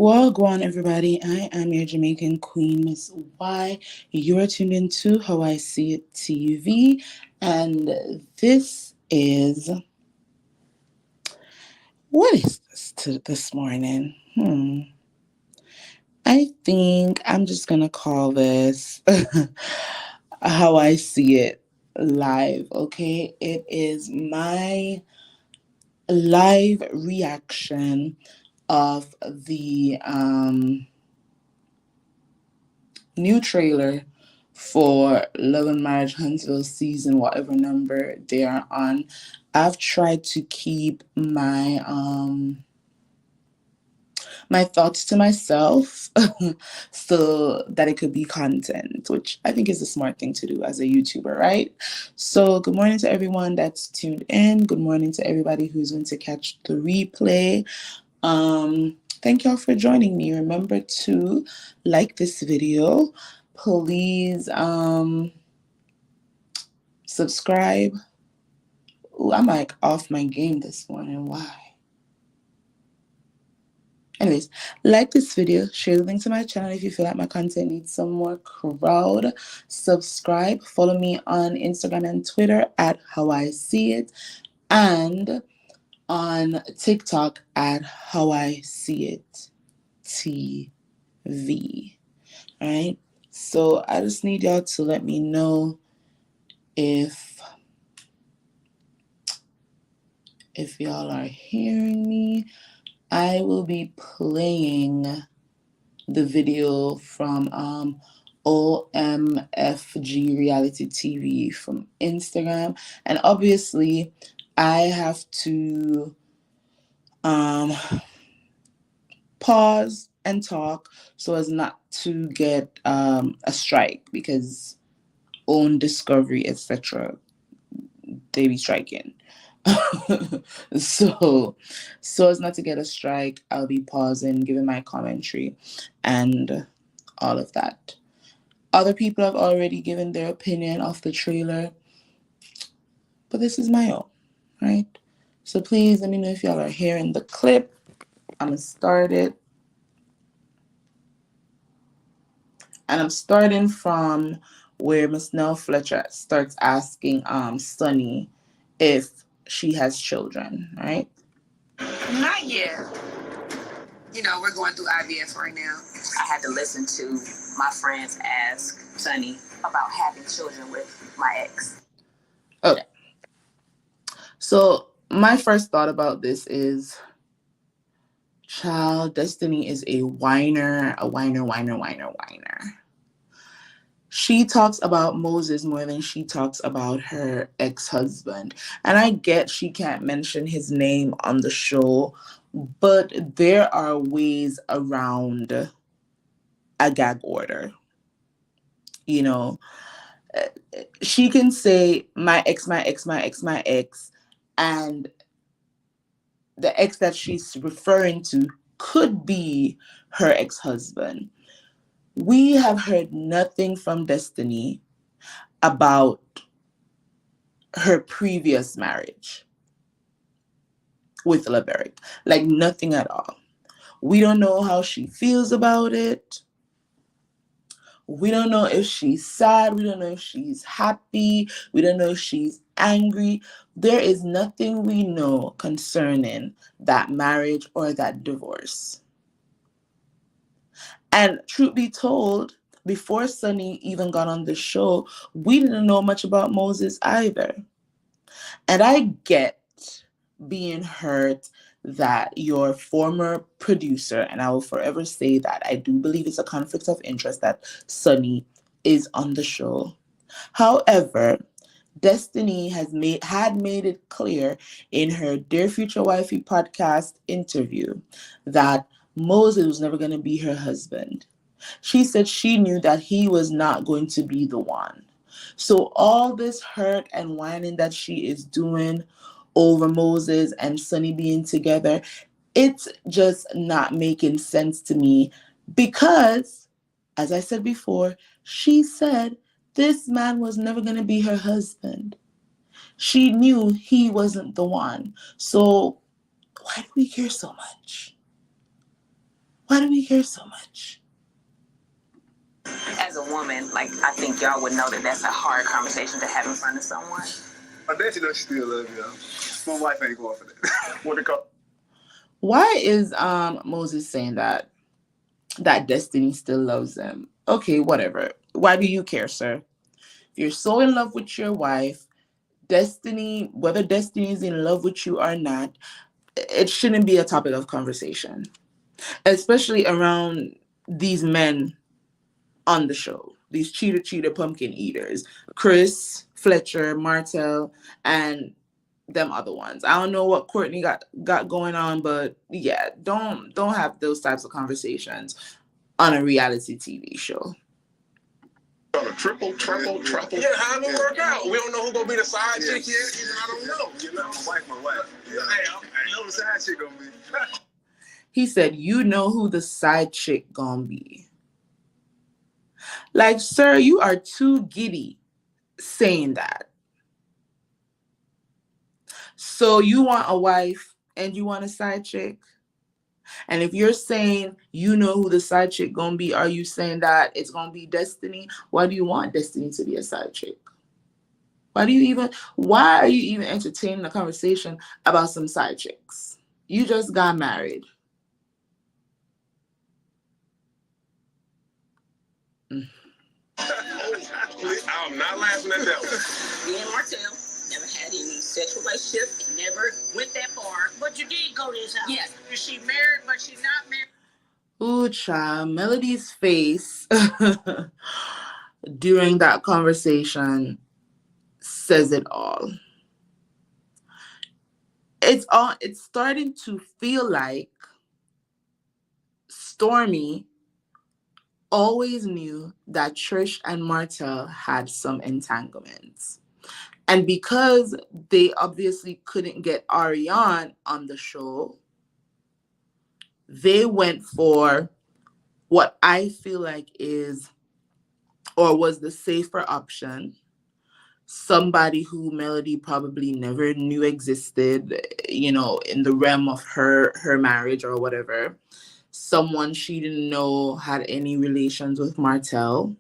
Well, go on, everybody. I am your Jamaican queen, Miss Y. You are tuned into How I See It TV, and this is what is this morning? I think I'm just gonna call this How I See It live. Okay, it is my live reaction of the new trailer for Love and Marriage Huntsville season, whatever number they are on. I've tried to keep my thoughts to myself so that it could be content, which I think is a smart thing to do as a YouTuber, right? So good morning to everyone that's tuned in. Good morning to everybody who's going to catch the replay. Thank y'all for joining me. Remember to like this video. Please subscribe. Ooh, I'm like off my game this morning. Why? Anyways, like this video, share the link to my channel if you feel like my content needs some more crowd. Subscribe, follow me on Instagram and Twitter at How I See It, and on TikTok at How I See It TV. All right. So I just need y'all to let me know if y'all are hearing me. I will be playing the video from OMFG Reality TV from Instagram, and obviously I have to pause and talk so as not to get a strike, because own discovery, etc., they be striking. so as not to get a strike, I'll be pausing, giving my commentary and all of that. Other people have already given their opinion of the trailer, but this is my own, right? So please let me know if y'all are hearing the clip. I'm gonna start it, and I'm starting from where Miss Nell Fletcher starts asking Sunny if she has children, right? Not yet. We're going through IVF right now. I had to listen to my friends ask Sunny about having children with my ex. Okay. So my first thought about this is, child, Destiny is a whiner. She talks about Moses more than she talks about her ex-husband. And I get she can't mention his name on the show, but there are ways around a gag order. She can say my ex, and the ex that she's referring to could be her ex-husband. We have heard nothing from Destiny about her previous marriage with LeBerick. Like, nothing at all. We don't know how she feels about it. We don't know if she's sad. We don't know if she's happy. We don't know if she's angry. There is nothing we know concerning that marriage or that divorce. And truth be told, before Sunny even got on the show, we didn't know much about Moses either. And I get being hurt that your former producer, and I will forever say that I do believe it's a conflict of interest that Sunny is on the show. However, Destiny had made it clear in her Dear Future Wifey podcast interview that Moses was never going to be her husband. She said she knew that he was not going to be the one. So all this hurt and whining that she is doing over Moses and Sunny being together, it's just not making sense to me, because, as I said before, she said this man was never going to be her husband. She knew he wasn't the one. So why do we care so much? Why do we care so much? As a woman, like, I think y'all would know that that's a hard conversation to have in front of someone. I bet you know she still love you. My wife ain't going for that. What it call? Why is Moses saying that Destiny still loves him? Okay, whatever. Why do you care, sir? If you're so in love with your wife, Destiny, whether Destiny is in love with you or not, it shouldn't be a topic of conversation, especially around these men on the show, these cheater pumpkin eaters, Chris, Fletcher, Martel, and them other ones. I don't know what Courtney got going on, but yeah, don't have those types of conversations on a reality TV show. On a triple. Yeah, how it gonna work out? We don't know who gonna be the side chick yet. Even I don't know. You know, my wife. Yeah. Hey, I know the side chick gonna be. He said, "You know who the side chick gonna be." Like, sir, you are too giddy saying that. So you want a wife and you want a side chick? And if you're saying you know who the side chick gonna be, are you saying that it's gonna be Destiny? Why do you want Destiny to be a side chick? Why are you even entertaining a conversation about some side chicks? You just got married. I'm not laughing at that one. Me and Martel never had any sexual relationship and never went that far. But you did go to his house. Yes. Is she married, but she not married? Ooh, child, Melody's face during that conversation says it all. It's starting to feel like Stormy always knew that Trish and Martel had some entanglements. And because they obviously couldn't get Ariane on the show, they went for what I feel like is or was the safer option. Somebody who Melody probably never knew existed, in the realm of her marriage or whatever. Someone she didn't know had any relations with Martel.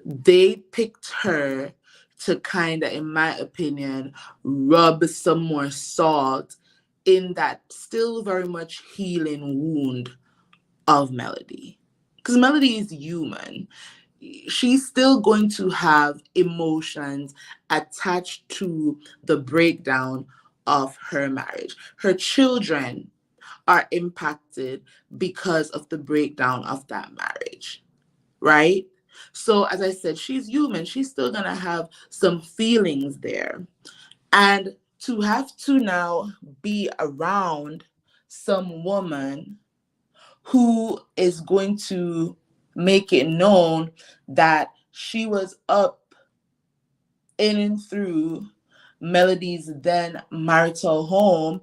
They picked her to kind of, in my opinion, rub some more salt in that still very much healing wound of Melody. Because Melody is human. She's still going to have emotions attached to the breakdown of her marriage. Her children are impacted because of the breakdown of that marriage, right? So as I said, she's human. She's still going to have some feelings there. And to have to now be around some woman who is going to make it known that she was up in and through Melody's then marital home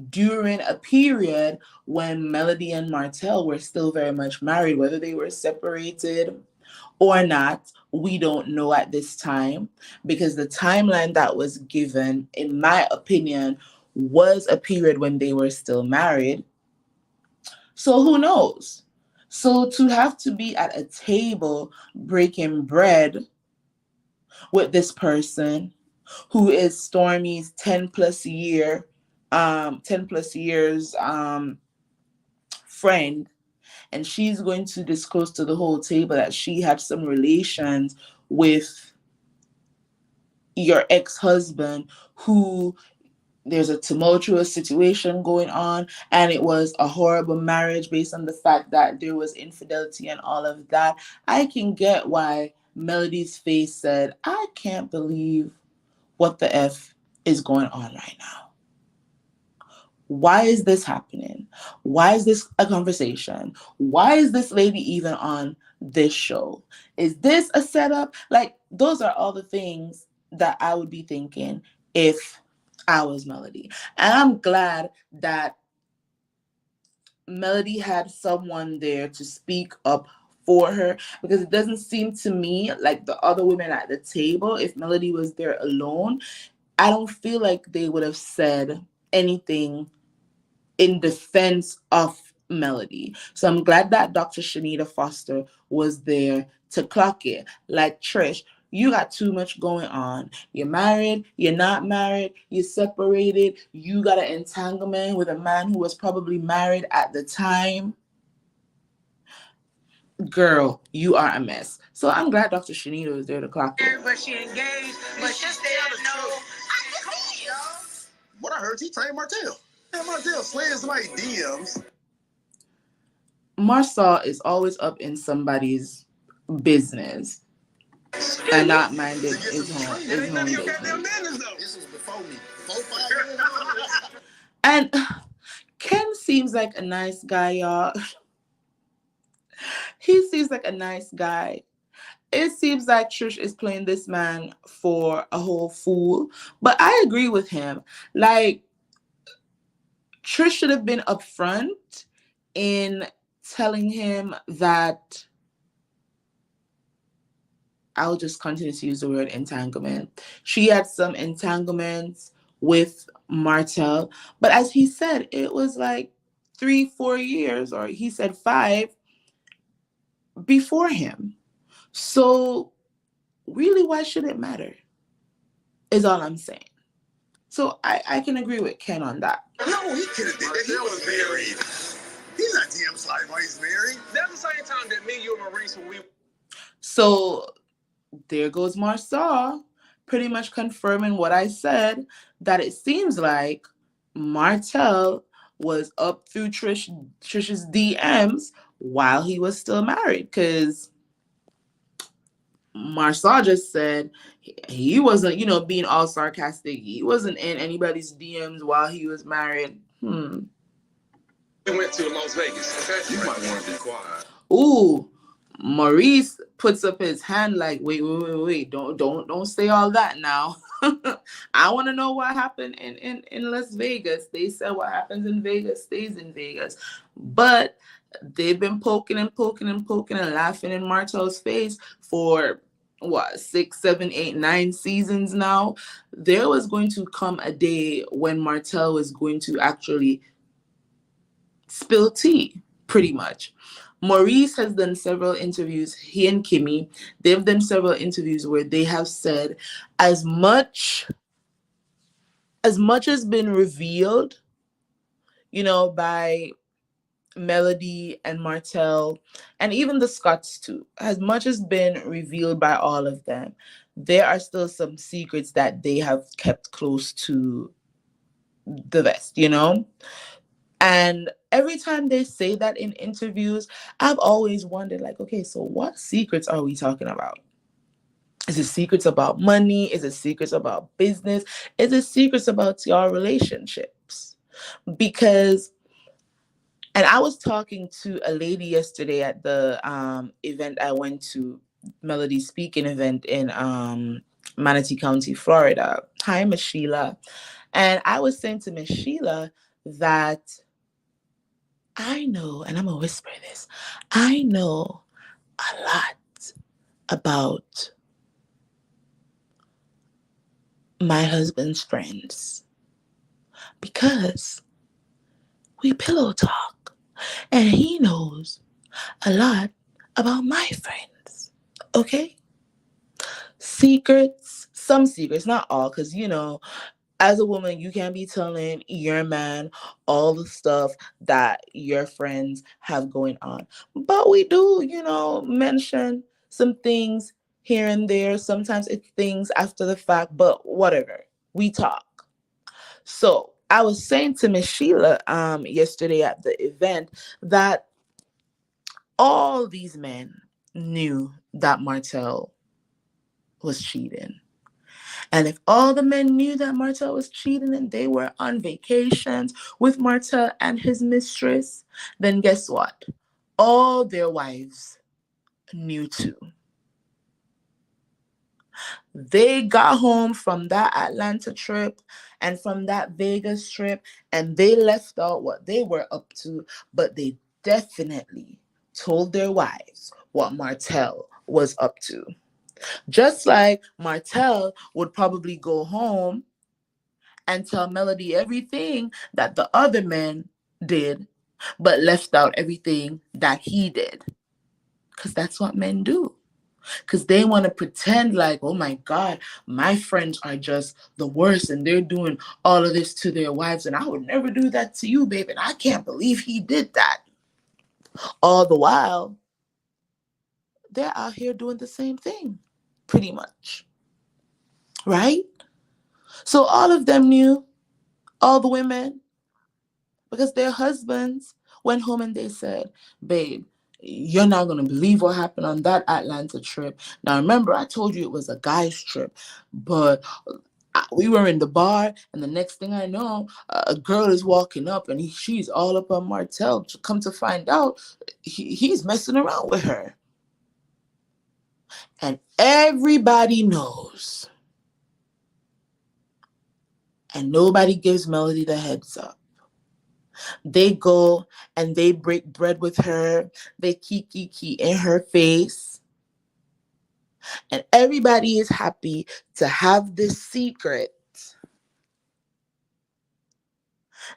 during a period when Melody and Martel were still very much married. Whether they were separated or not, we don't know at this time, because the timeline that was given, in my opinion, was a period when they were still married. So who knows? So to have to be at a table breaking bread with this person who is Stormy's 10 plus years friend, and she's going to disclose to the whole table that she had some relations with your ex-husband, who there's a tumultuous situation going on, and it was a horrible marriage based on the fact that there was infidelity and all of that. I can get why Melody's face said, I can't believe what the F is going on right now. Why is this happening? Why is this a conversation? Why is this lady even on this show? Is this a setup? Like, those are all the things that I would be thinking if I was Melody. And I'm glad that Melody had someone there to speak up for her, because it doesn't seem to me like the other women at the table, if Melody was there alone, I don't feel like they would have said anything in defense of Melody. So I'm glad that Dr. Shanita Foster was there to clock it. Like, Trish, you got too much going on. You're married, you're not married, you're separated, you got an entanglement with a man who was probably married at the time. Girl, you are a mess. So I'm glad Dr. Shanita was there to clock it. But she engaged, but she said no. I can see you. What I heard, he trained Martel. And Martel slams somebody's DMs. Marsaw is always up in somebody's business and not minding his home business. This was before me. 4-5 years ago. And Ken seems like a nice guy, y'all. He seems like a nice guy. It seems like Trish is playing this man for a whole fool. But I agree with him. Like, Trish should have been upfront in telling him that, I'll just continue to use the word entanglement. She had some entanglements with Martel. But as he said, it was like 3-4 years, or he said 5 before him. So really, why should it matter? Is all I'm saying. So I can agree with Ken on that. No, he could have did that. He was married. He's not DM sliding while he's married. That's the same time that me, you, and Maurice, when we... So there goes Marsaw, pretty much confirming what I said, that it seems like Martel was up through Trish's DMs while he was still married, because Marsaw just said he wasn't, being all sarcastic. He wasn't in anybody's DMs while he was married. We went to Las Vegas. Okay? You might want to be quiet. Ooh, Maurice puts up his hand like, wait, don't say all that now. I want to know what happened in Las Vegas. They said what happens in Vegas stays in Vegas. But they've been poking and laughing in Martel's face for 6, 7, 8, 9 seasons now. There was going to come a day when Martel was going to actually spill tea, pretty much. Maurice has done several interviews, he and Kimmy, they've done several interviews where they have said as much has been revealed, by Melody and Martel, and even the Scots too. As much has been revealed by all of them, there are still some secrets that they have kept close to the vest, And every time they say that in interviews, I've always wondered, like, okay, so what secrets are we talking about? Is it secrets about money? Is it secrets about business? Is it secrets about your relationships? Because, and I was talking to a lady yesterday at the event I went to, Melody speaking event in Manatee County, Florida. Hi, Miss Sheila. And I was saying to Miss Sheila that I know, and I'm going to whisper this, I know a lot about my husband's friends because we pillow talk, and he knows a lot about my friends. Okay? Secrets, some secrets, not all, because, as a woman, you can't be telling your man all the stuff that your friends have going on. But we do, mention some things here and there. Sometimes it's things after the fact, but whatever. We talk. So I was saying to Miss Sheila yesterday at the event that all these men knew that Martel was cheating. And if all the men knew that Martel was cheating and they were on vacations with Martel and his mistress, then guess what? All their wives knew too. They got home from that Atlanta trip and from that Vegas trip, and they left out what they were up to, but they definitely told their wives what Martel was up to. Just like Martel would probably go home and tell Melody everything that the other men did but left out everything that he did. Because that's what men do. Because they want to pretend like, oh my God, my friends are just the worst and they're doing all of this to their wives and I would never do that to you, babe. And I can't believe he did that. All the while, they're out here doing the same thing, pretty much. Right? So all of them knew, all the women, because their husbands went home and they said, babe, you're not going to believe what happened on that Atlanta trip. Now, remember, I told you it was a guy's trip, but we were in the bar, and the next thing I know, a girl is walking up, and she's all up on Martel. To come to find out, he's messing around with her. And everybody knows. And nobody gives Melody the heads up. They go and they break bread with her. They kiki in her face. And everybody is happy to have this secret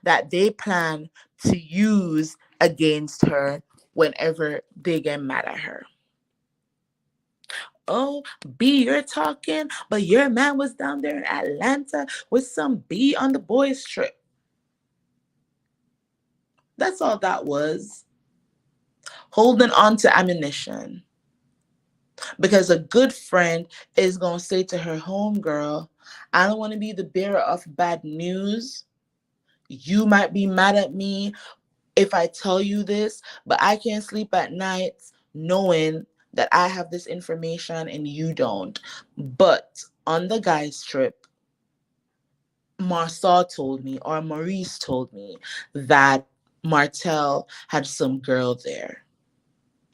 that they plan to use against her whenever they get mad at her. Oh, B, you're talking, but your man was down there in Atlanta with some B on the boys' trip. That's all that was. Holding on to ammunition. Because a good friend is going to say to her homegirl, I don't want to be the bearer of bad news. You might be mad at me if I tell you this, but I can't sleep at night knowing that I have this information and you don't. But on the guy's trip, Marceau told me, or Maurice told me, that Martel had some girl there.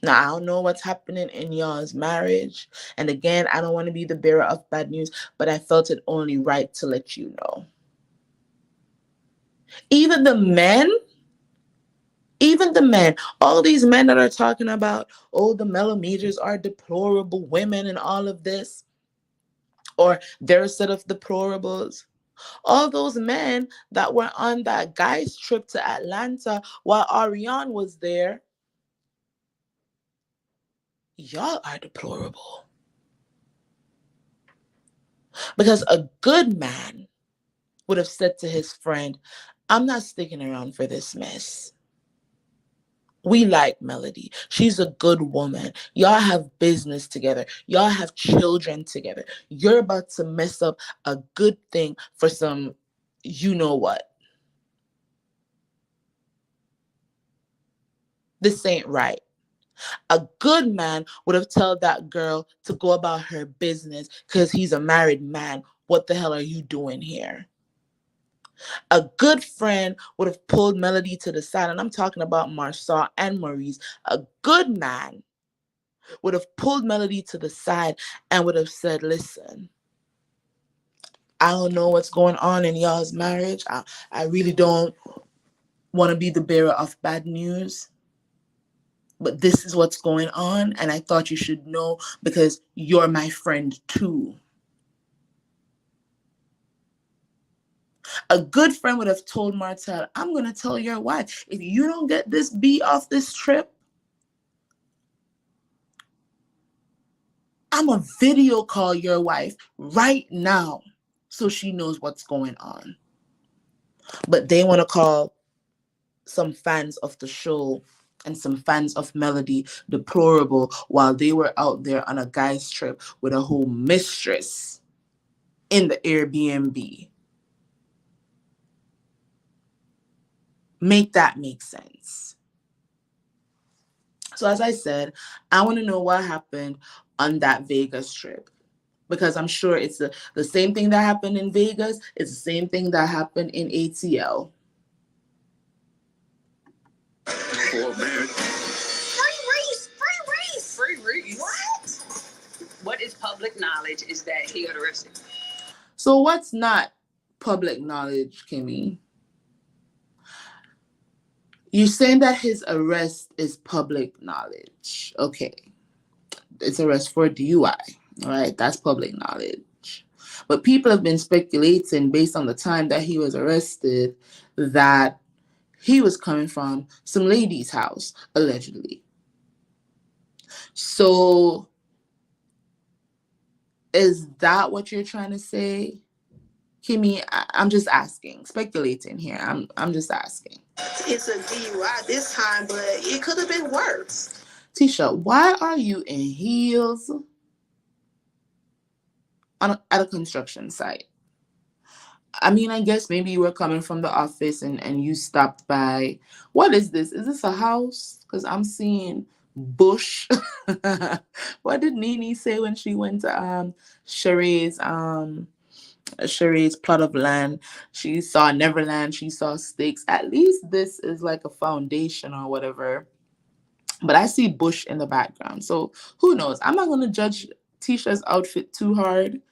Now, I don't know what's happening in y'all's marriage. And again, I don't want to be the bearer of bad news, but I felt it only right to let you know. Even the men, all these men that are talking about, oh, the millimeters are deplorable women and all of this, or their set of deplorables. All those men that were on that guy's trip to Atlanta while Ariane was there, y'all are deplorable. Because a good man would have said to his friend, I'm not sticking around for this mess. We like Melody. She's a good woman. Y'all have business together. Y'all have children together. You're about to mess up a good thing for some you know what. This ain't right. A good man would have told that girl to go about her business because he's a married man. What the hell are you doing here? A good friend would have pulled Melody to the side, and I'm talking about Marceau and Maurice. A good man would have pulled Melody to the side and would have said, listen, I don't know what's going on in y'all's marriage. I really don't want to be the bearer of bad news. But this is what's going on, and I thought you should know because you're my friend too. A good friend would have told Martel, I'm going to tell your wife, if you don't get this B off this trip, I'm going to video call your wife right now so she knows what's going on. But they want to call some fans of the show and some fans of Melody deplorable while they were out there on a guy's trip with a whole mistress in the Airbnb. Make that make sense. So as I said, I want to know what happened on that Vegas trip. Because I'm sure it's the same thing that happened in Vegas. It's the same thing that happened in ATL. Poor man. Free Reese. What is public knowledge is that he got arrested. So what's not public knowledge, Kimmy? You're saying that his arrest is public knowledge. Okay. It's arrest for DUI. All right. That's public knowledge. But people have been speculating based on the time that he was arrested that he was coming from some lady's house, allegedly. So is that what you're trying to say, Kimmy? I'm just asking, speculating here. I'm just asking. It's a DUI this time, but it could have been worse. Tisha, why are you in heels at a construction site? I mean, I guess maybe you were coming from the office and you stopped by. What is this? Is this a house? Because I'm seeing bush. What did Nene say when she went to Sheree's plot of land? She saw Neverland, she saw sticks. At least this is like a foundation or whatever. But I see bush in the background. So who knows? I'm not gonna judge Tisha's outfit too hard.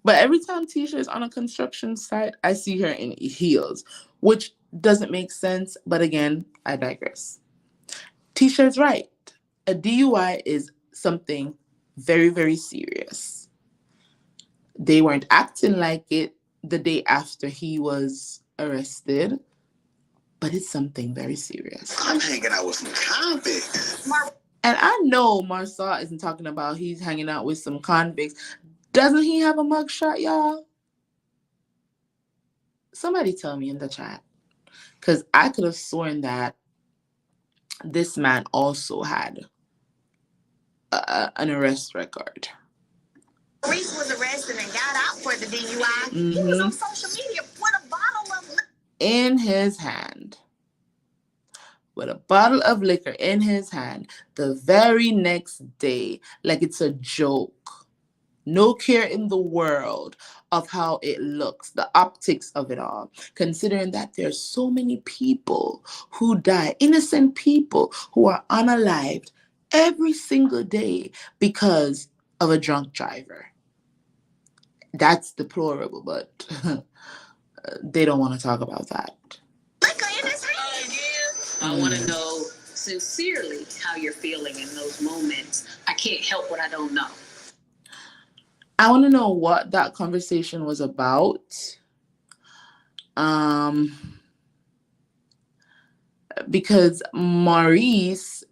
But every time Tisha is on a construction site, I see her in heels, which doesn't make sense. But again, I digress. Tisha's right. A DUI is something very, very serious. They weren't acting like it the day after he was arrested, but it's something very serious. I'm hanging out with some convicts. And I know Marcel isn't talking about he's hanging out with some convicts. Doesn't he have a mugshot, y'all? Somebody tell me in the chat. Because I could have sworn that this man also had an arrest record. Reese was arrested and got out for the DUI. He was on social media with a bottle of liquor in his hand. With a bottle of liquor in his hand the very next day, like it's a joke. No care in the world of how it looks, the optics of it all, considering that there's so many people who die, innocent people who are unalived every single day because of a drunk driver. That's deplorable, but they don't want to talk about that. in his hand. I want to know sincerely how you're feeling in those moments. I can't help what I don't know. I want to know what that conversation was about. Because Maurice,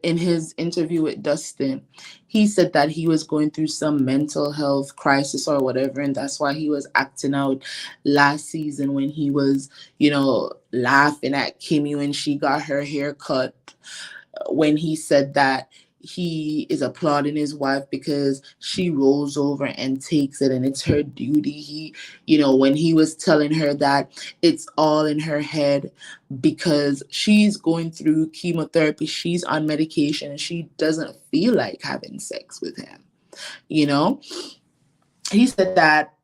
in his interview with Dustin, he said that he was going through some mental health crisis or whatever, and that's why he was acting out last season when he was, laughing at Kimmy when she got her hair cut, when he said that he is applauding his wife because she rolls over and takes it and it's her duty. When he was telling her that it's all in her head because she's going through chemotherapy, she's on medication, and she doesn't feel like having sex with him. He said that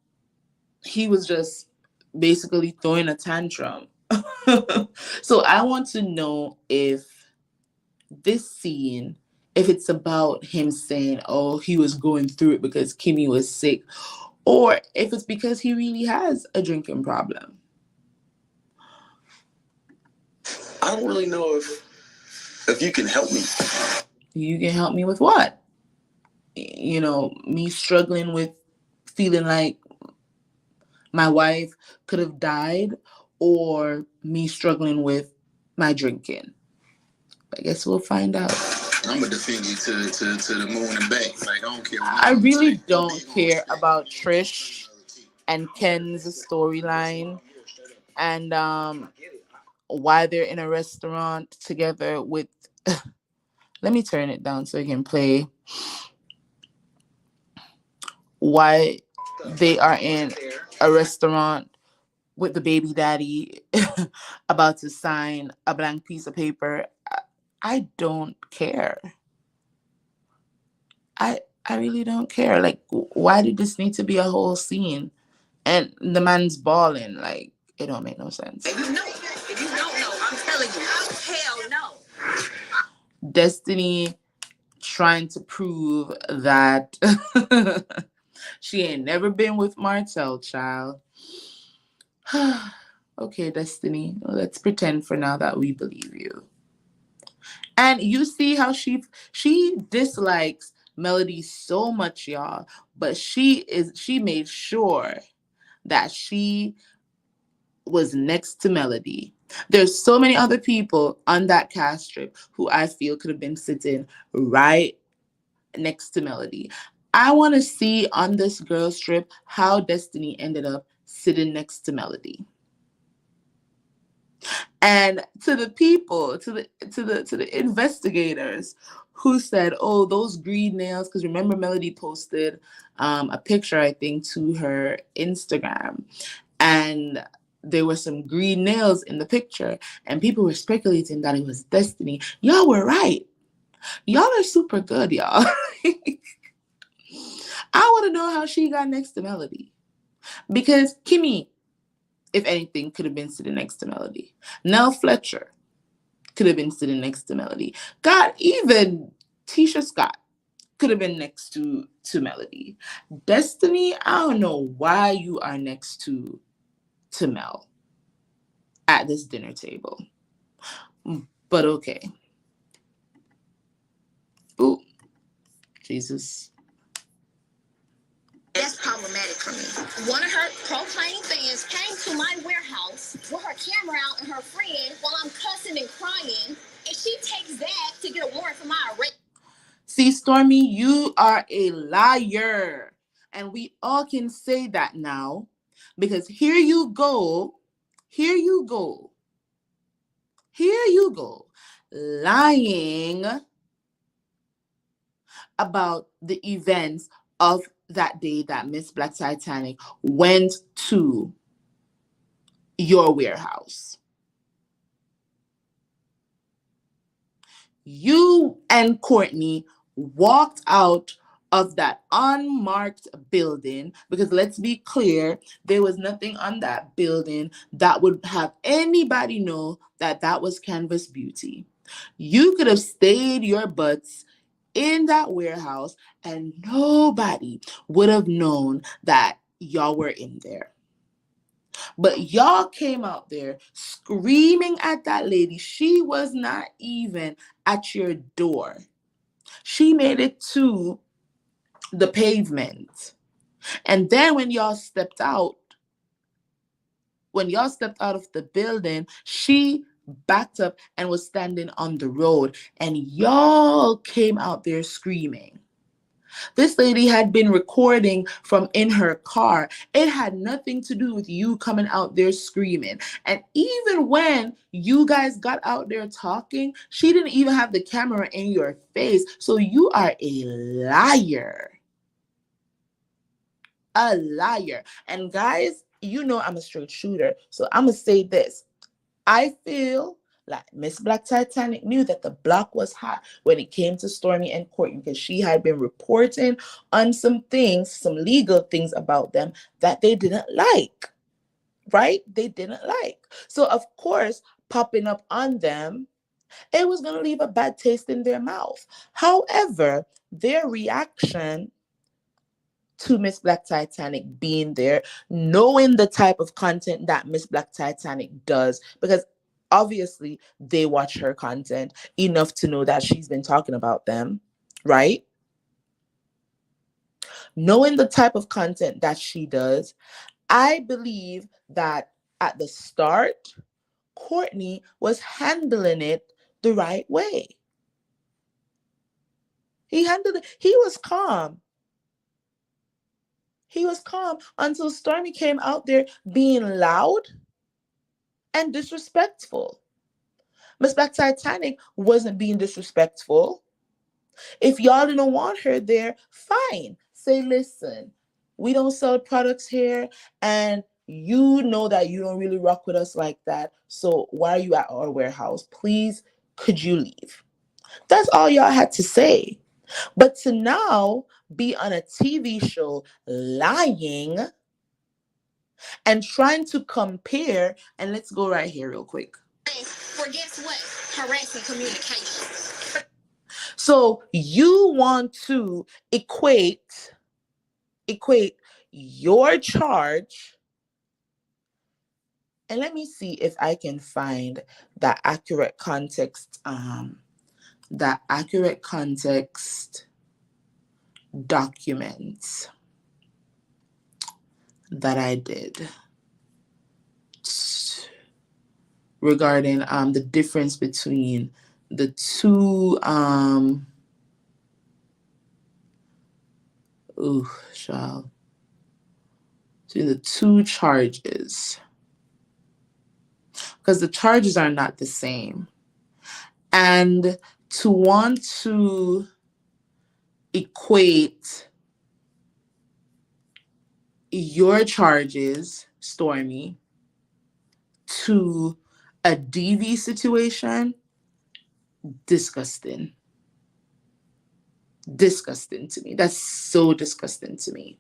he was just basically throwing a tantrum. So I want to know if this scene, if it's about him saying, oh, he was going through it because Kimmy was sick, or if it's because he really has a drinking problem. I don't really know if you can help me. You can help me with what? Me struggling with feeling like my wife could have died, or me struggling with my drinking. I guess we'll find out. I'm gonna defend you to the moon and back. Like, I don't care. I really don't care about Trish and Ken's storyline and why they're in a restaurant together with. Let me turn it down so I can play. Why they are in a restaurant with the baby daddy about to sign a blank piece of paper. I don't care. I really don't care. Like, why did this need to be a whole scene? And the man's bawling. Like, it don't make no sense. If you don't know, I'm telling you, hell no. Destiny trying to prove that she ain't never been with Martel, child. Okay, Destiny, let's pretend for now that we believe you. And you see how she dislikes Melody so much, y'all, but she made sure that she was next to Melody. There's so many other people on that cast strip who I feel could have been sitting right next to Melody. I want to see on this girl strip how Destiny ended up sitting next to Melody. And to the people, to the investigators who said, "Oh, those green nails," because remember Melody posted a picture, I think, to her Instagram, and there were some green nails in the picture, and people were speculating that it was Destiny. Y'all were right. Y'all are super good, y'all. I want to know how she got next to Melody, because Kimmy, if anything, could have been sitting next to Melody. Nell Fletcher could have been sitting next to Melody. God, even Tisha Scott could have been next to Melody. Destiny, I don't know why you are next to Mel at this dinner table. But okay. Ooh, Jesus. That's problematic for me. One of her proclaiming fans came to my warehouse with her camera out and her friend while I'm cussing and crying, and she takes that to get a warrant for my arrest. See, Stormy, you are a liar. And we all can say that now, because here you go, lying about the events of that day that Miss Black Titanic went to your warehouse. You and Courtney walked out of that unmarked building, because let's be clear, there was nothing on that building that would have anybody know that that was Canvas Beauty. You could have stayed your butts in that warehouse and nobody would have known that y'all were in there. But y'all came out there screaming at that lady. She was not even at your door. She made it to the pavement. And then when y'all stepped out of the building, she backed up and was standing on the road. And y'all came out there screaming. This lady had been recording from in her car. It had nothing to do with you coming out there screaming. And even when you guys got out there talking, she didn't even have the camera in your face. So you are a liar. A liar. And guys, you know I'm a straight shooter. So I'm going to say this. I feel like Miss Black Titanic knew that the block was hot when it came to Stormy and Courtney, because she had been reporting on some things, some legal things about them that they didn't like, right? They didn't like. So, of course, popping up on them, it was going to leave a bad taste in their mouth. However, their reaction to Miss Black Titanic being there, knowing the type of content that Miss Black Titanic does, because obviously they watch her content enough to know that she's been talking about them, right? Knowing the type of content that she does, I believe that at the start, Courtney was handling it the right way. He was calm. He was calm until Stormy came out there being loud and disrespectful. Miss Black Titanic wasn't being disrespectful. If y'all didn't want her there, fine. Say, listen, we don't sell products here, and you know that you don't really rock with us like that. So why are you at our warehouse? Please, could you leave? That's all y'all had to say. But to now be on a TV show lying and trying to compare, and let's go right here real quick. For guess what? Harassing communications. So you want to equate your charge, and let me see if I can find that accurate context documents that I did regarding the difference between the two child, between the two charges, because the charges are not the same. And to want to equate your charges, Stormy, to a DV situation, disgusting. Disgusting to me. That's so disgusting to me.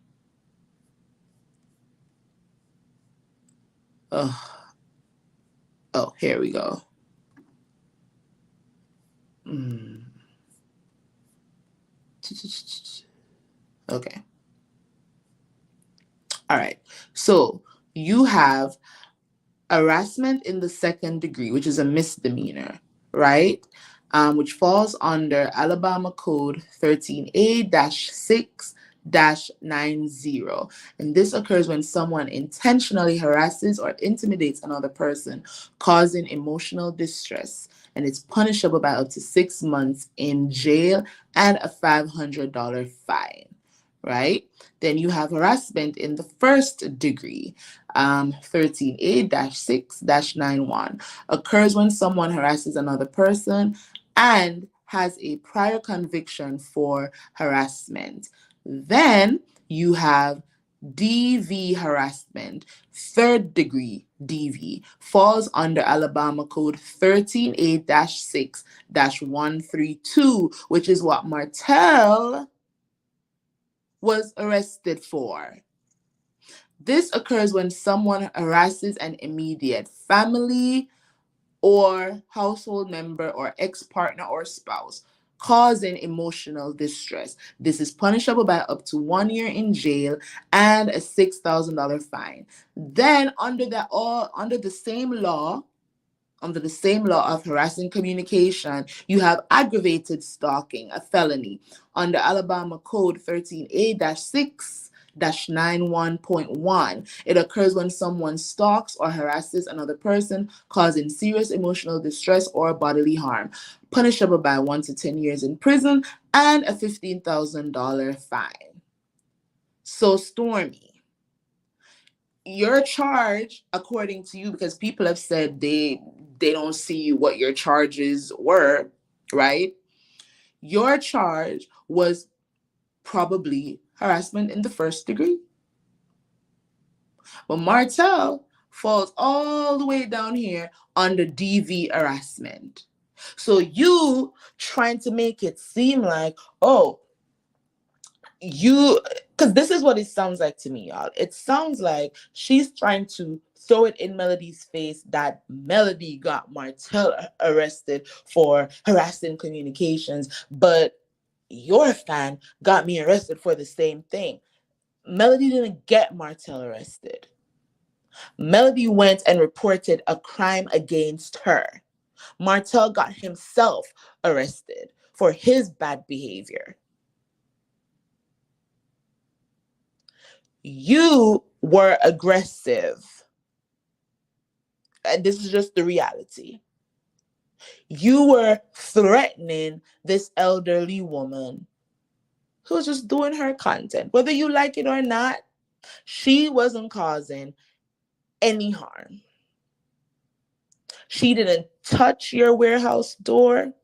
Oh, here we go. Okay. All right. So you have harassment in the second degree, which is a misdemeanor, right? Which falls under Alabama Code 13A-6-90. And this occurs when someone intentionally harasses or intimidates another person, causing emotional distress. And it's punishable by up to 6 months in jail and a $500 fine, right? Then you have harassment in the first degree. 13A-6-91 occurs when someone harasses another person and has a prior conviction for harassment. Then you have DV harassment, third degree DV, falls under Alabama Code 13A-6-132, which is what Martel was arrested for. This occurs when someone harasses an immediate family or household member or ex-partner or spouse, causing emotional distress. This is punishable by up to 1 year in jail and a $6,000 fine. Then under the same law of harassing communication, you have aggravated stalking, a felony, under Alabama Code 13A-6-91.1. It occurs when someone stalks or harasses another person, causing serious emotional distress or bodily harm, punishable by 1 to 10 years in prison and a $15,000 fine. So, Stormy, your charge, according to you, because people have said they don't see what your charges were, right? Your charge was probably harassment in the first degree. But Martel falls all the way down here under DV harassment. So you trying to make it seem like, because this is what it sounds like to me, y'all. It sounds like she's trying to throw it in Melody's face that Melody got Martel arrested for harassing communications, but your fan got me arrested for the same thing. Melody didn't get Martel arrested. Melody went and reported a crime against her. Martel got himself arrested for his bad behavior. You were aggressive. And this is just the reality. You were threatening this elderly woman who was just doing her content. Whether you like it or not, she wasn't causing any harm. She didn't touch your warehouse door.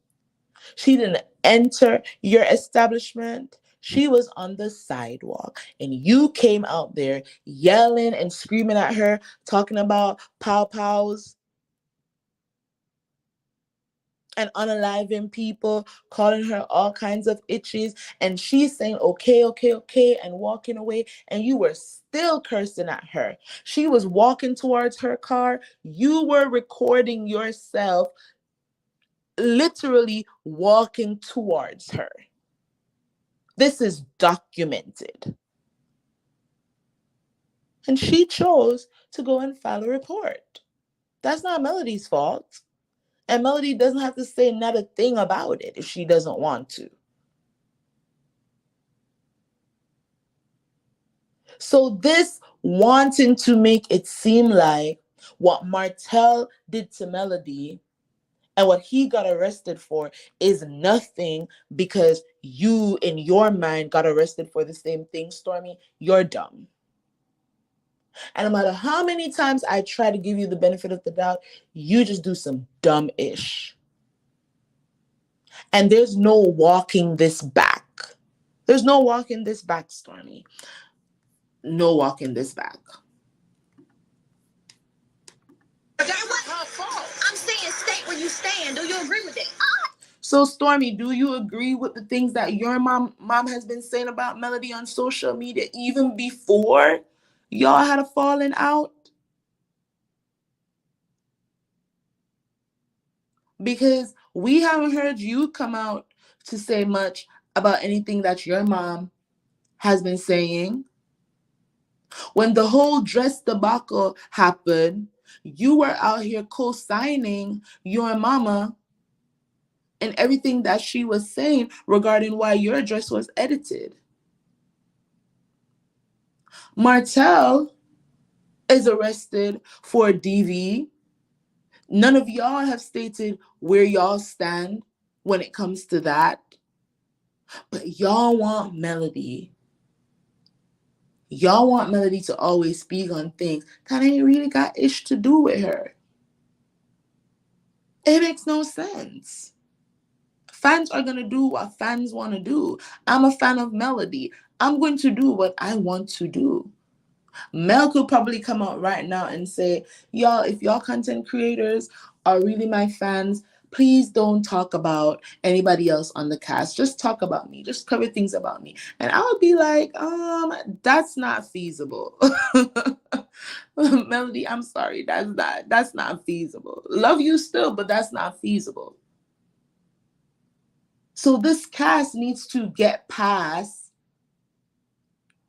She didn't enter your establishment. She was on the sidewalk, and you came out there yelling and screaming at her, talking about pow-pows and unaliving people, calling her all kinds of itches, and she's saying, okay, and walking away, and you were still cursing at her. She was walking towards her car. You were recording yourself literally walking towards her. This is documented. And she chose to go and file a report. That's not Melody's fault. And Melody doesn't have to say not a thing about it if she doesn't want to. So this wanting to make it seem like, What Martel did to Melody and what he got arrested for is nothing, because you, in your mind, got arrested for the same thing, Stormy. You're dumb. And no matter how many times I try to give you the benefit of the doubt, you just do some dumb-ish. And there's no walking this back. There's no walking this back, Stormy. No walking this back. That wasn't her fault. I'm saying state where you stand. Do you agree with that? So, Stormy, do you agree with the things that your mom has been saying about Melody on social media even before y'all had a falling out? Because we haven't heard you come out to say much about anything that your mom has been saying. When the whole dress debacle happened, you were out here co-signing your mama and everything that she was saying regarding why your dress was edited. Martel is arrested for DV. None of y'all have stated where y'all stand when it comes to that. But y'all want Melody. Y'all want Melody to always speak on things that ain't really got ish to do with her. It makes no sense. Fans are going to do what fans want to do. I'm a fan of Melody. I'm going to do what I want to do. Mel could probably come out right now and say, y'all, if y'all content creators are really my fans, please don't talk about anybody else on the cast. Just talk about me. Just cover things about me. And I would be like, that's not feasible. Melody, I'm sorry. That's not feasible. Love you still, but that's not feasible. So this cast needs to get past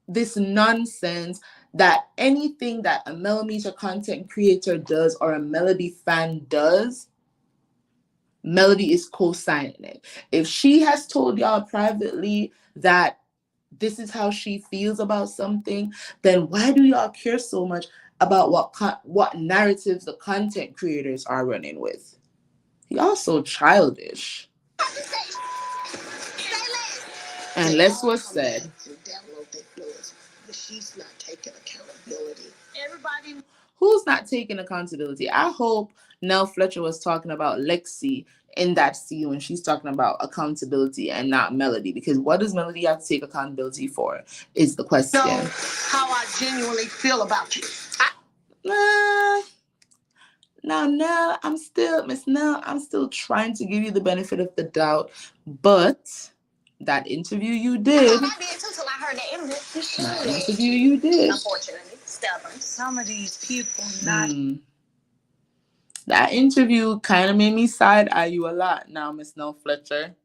this nonsense that anything that a Millimeter content creator does or a Melody fan does, Melody is co-signing it. If she has told y'all privately that this is how she feels about something, then why do y'all care so much about what narratives the content creators are running with? Y'all so childish. And less was said. She's not taking accountability. Everybody. Who's not taking accountability? I hope Nell Fletcher was talking about Lexi in that scene when she's talking about accountability and not Melody. Because what does Melody have to take accountability for is the question. Know how I genuinely feel about you. Now, Nell, Miss Nell, I'm still trying to give you the benefit of the doubt. But that interview you did. I did too till I heard that interview. That interview you did. Unfortunately, stubborn. Some of these people not. That interview kind of made me side-eye you a lot now, Miss Nell Fletcher.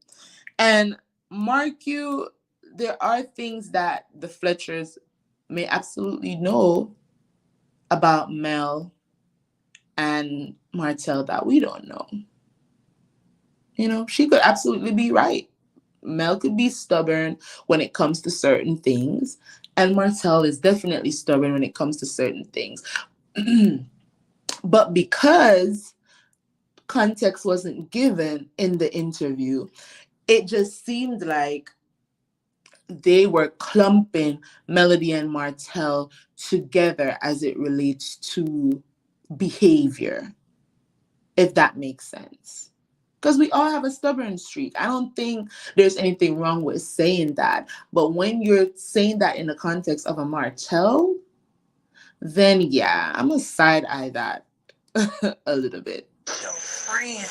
And mark you, there are things that the Fletchers may absolutely know about Mel and Martel that we don't know. You know, she could absolutely be right. Mel could be stubborn when it comes to certain things, and Martel is definitely stubborn when it comes to certain things. But because context wasn't given in the interview, it just seemed like they were clumping Melody and Martel together as it relates to behavior, if that makes sense. Because we all have a stubborn streak. I don't think there's anything wrong with saying that. But when you're saying that in the context of a Martel, then yeah, I'm going to side-eye that a little bit. Your friend.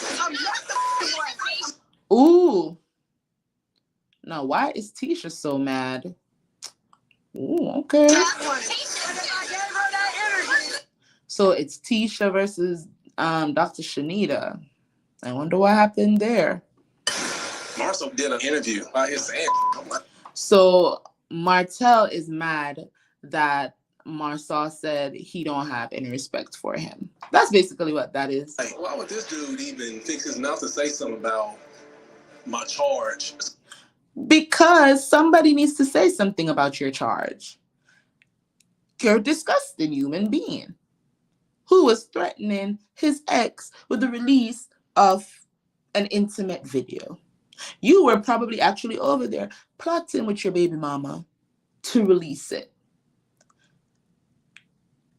Ooh. Now, why is Tisha so mad? Ooh, okay. So it's Tisha versus Dr. Shanita. I wonder what happened there. Marcel did an interview about his saying. So Martel is mad that Marcel said he don't have any respect for him. That's basically what that is. Like, why would this dude even fix his mouth to say something about my charge? Because somebody needs to say something about your charge. You're a disgusting human being. who was threatening his ex with the release of an intimate video. You were probably actually over there plotting with your baby mama to release it.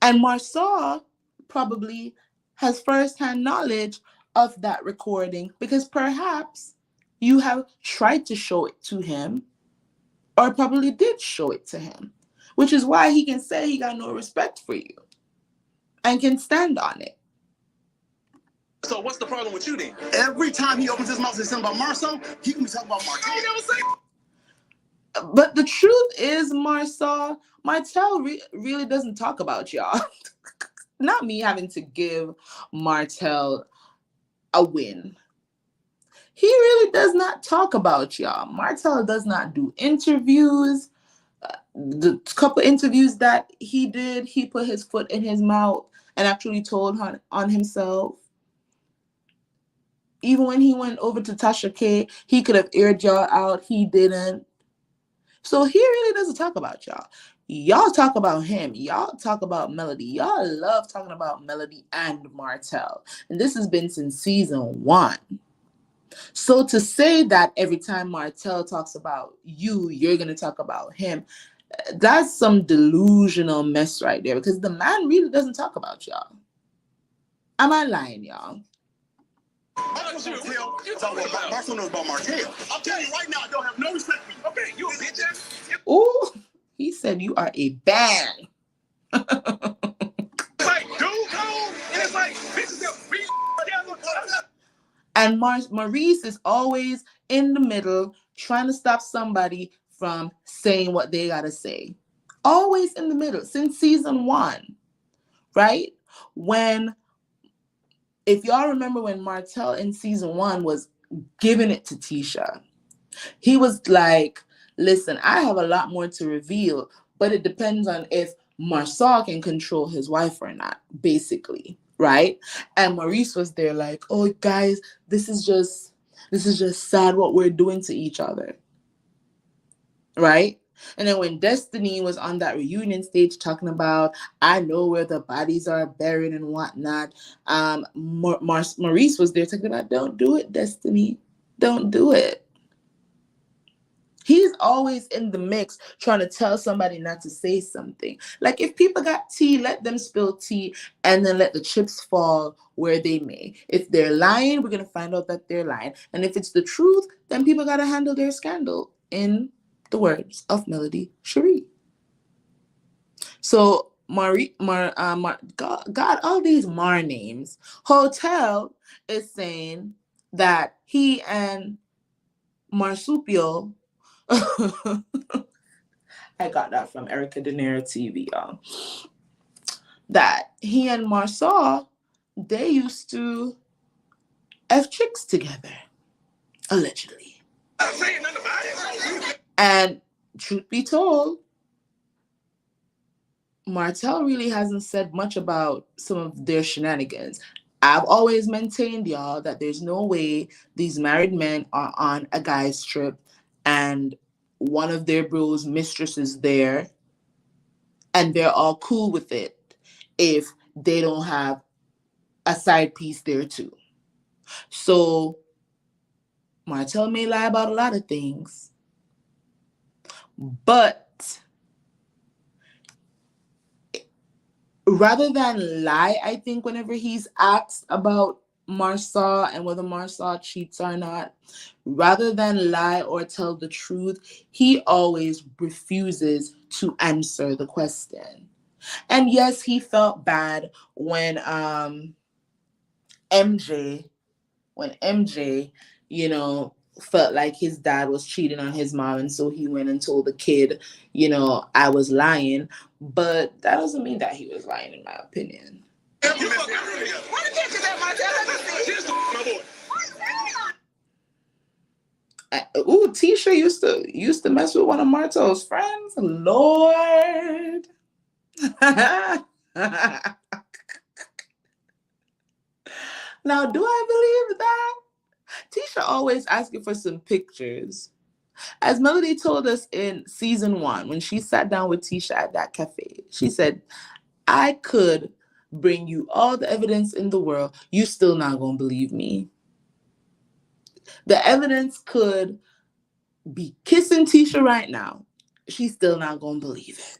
And Marsaw probably has firsthand knowledge of that recording because perhaps you have tried to show it to him or probably did show it to him, which is why he can say he got no respect for you and can stand on it. So what's the problem with you then? Every time he opens his mouth and says something about Marceau, he can be talking about Martel. I ain't never say. But the truth is, Martel really doesn't talk about y'all. Not me having to give Martel a win. He really does not talk about y'all. Martel does not do interviews. The couple interviews that he did, he put his foot in his mouth and actually told on himself. Even when he went over to Tasha K, he could have aired y'all out. He didn't. So he really doesn't talk about y'all. Y'all talk about him. Y'all talk about Melody. Y'all love talking about Melody and Martel. And this has been since season 1. So to say that every time Martel talks about you, you're going to talk about him, that's some delusional mess right there because the man really doesn't talk about y'all. Am I lying, y'all? Marceau knows about Martel. I'm telling you right now, I don't have no respect for you. Okay, you a bitch ass. Ooh, he said you are a bad. It's like dude code, and it's like bitches that beat. And Maurice is always in the middle trying to stop somebody from saying what they gotta say. Always in the middle since season 1, right? If y'all remember when Martel in season 1 was giving it to Tisha, he was like, listen, I have a lot more to reveal, but it depends on if Marsaw can control his wife or not, basically, right? And Maurice was there like, oh, guys, this is just sad what we're doing to each other, right? And then when Destiny was on that reunion stage talking about, I know where the bodies are buried and whatnot, Maurice was there talking about, don't do it, Destiny. Don't do it. He's always in the mix trying to tell somebody not to say something. Like if people got tea, let them spill tea and then let the chips fall where they may. If they're lying, we're going to find out that they're lying. And if it's the truth, then people got to handle their scandal in the words of Melody Cherie. So God, all these Mar names. Hotel is saying that he and Marsupio, I got that from Erica De Niro TV, y'all. That he and Marsaw, they used to F chicks together, allegedly. I'm saying nothing about it. And truth be told, Martel really hasn't said much about some of their shenanigans. I've always maintained, y'all, that there's no way these married men are on a guy's trip and one of their bros' mistress is there and they're all cool with it if they don't have a side piece there too. So Martel may lie about a lot of things, but rather than lie, I think whenever he's asked about Marsaw and whether Marsaw cheats or not, rather than lie or tell the truth, he always refuses to answer the question. And yes, he felt bad when MJ, you know, felt like his dad was cheating on his mom, and so he went and told the kid, you know, I was lying. But that doesn't mean that he was lying, in my opinion. What the bitch is that, Martel? Ooh, Tisha used to mess with one of Martel's friends. Lord. Now, do I believe that? Tisha always asking for some pictures. As Melody told us in season 1, when she sat down with Tisha at that cafe, she said, I could bring you all the evidence in the world, you still not gonna believe me. The evidence could be kissing Tisha right now. She's still not gonna believe it.